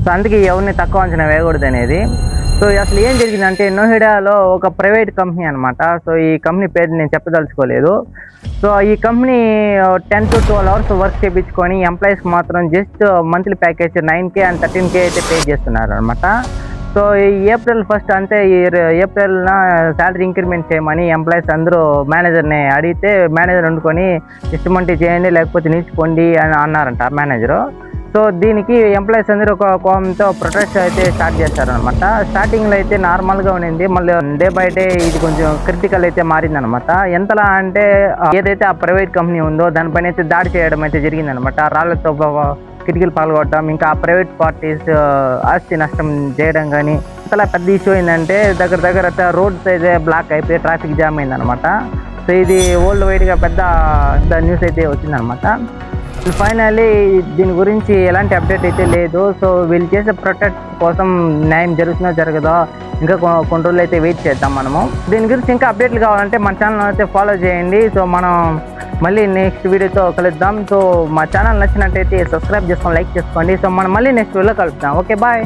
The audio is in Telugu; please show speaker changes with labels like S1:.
S1: సో అందుకే ఎవరిని తక్కువ అంచనా వేయకూడదు అనేది. సో అసలు ఏం జరిగిందంటే నోయిడాలో ఒక ప్రైవేట్ కంపెనీ అనమాట. సో ఈ కంపెనీ పేరు నేను చెప్పదలుచుకోలేదు. సో ఈ కంపెనీ 10 to 12 hours వర్క్ చేయించుకొని ఎంప్లాయీస్కి మాత్రం just monthly package 9K and 13K అయితే పే చేస్తున్నారు అనమాట. సో ఈ April 1st అంటే ఏప్రిల్న శాలరీ ఇంక్రిమెంట్ చేయమని ఎంప్లాయీస్ అందరూ మేనేజర్ని అడిగితే మేనేజర్ వండుకొని ఇష్టమంటే చేయండి లేకపోతే నిలిచిపోండి అని అన్నారంట మేనేజరు. సో దీనికి ఎంప్లాయీస్ అందరూ ఒక కోపంతో ప్రొటెస్ట్ అయితే స్టార్ట్ చేశారనమాట. స్టార్టింగ్లో అయితే నార్మల్గా ఉండింది, మళ్ళీ డే బై డే ఇది కొంచెం క్రిటికల్ అయితే మారిందనమాట. ఎంతలా అంటే ఏదైతే ఆ ప్రైవేట్ కంపెనీ ఉందో దానిపైన అయితే దాడి చేయడం అయితే జరిగిందనమాట. రాళ్లతో కిటికీలు పాల్గొట్టడం, ఇంకా ఆ ప్రైవేట్ పార్టీస్ ఆస్తి నష్టం చేయడం కానీ అంతలా పెద్ద ఇష్యూ అయిందంటే దగ్గర రోడ్స్ అయితే బ్లాక్ అయిపోయి ట్రాఫిక్ జామ్ అయిందనమాట. సో ఇది వరల్డ్ వైడ్గా పెద్ద న్యూస్ అయితే వచ్చిందనమాట. ఫైనల్లీ దీని గురించి ఎలాంటి అప్డేట్ అయితే లేదు. సో వీళ్ళు చేసే ప్రొటెక్ట్ కోసం న్యాయం జరుగుతుందో జరగదో ఇంకా కొన్ని రోజులు అయితే వెయిట్ చేద్దాం మనము. దీని గురించి ఇంకా అప్డేట్లు కావాలంటే మన ఛానల్ అయితే ఫాలో చేయండి. సో మనం మళ్ళీ నెక్స్ట్ వీడియోతో కలుద్దాం. సో మా ఛానల్ నచ్చినట్టయితే సబ్స్క్రైబ్ చేసుకోండి, లైక్ చేసుకోండి. సో మనం మళ్ళీ నెక్స్ట్ వీడియోలో కలుద్దాం. Okay, bye.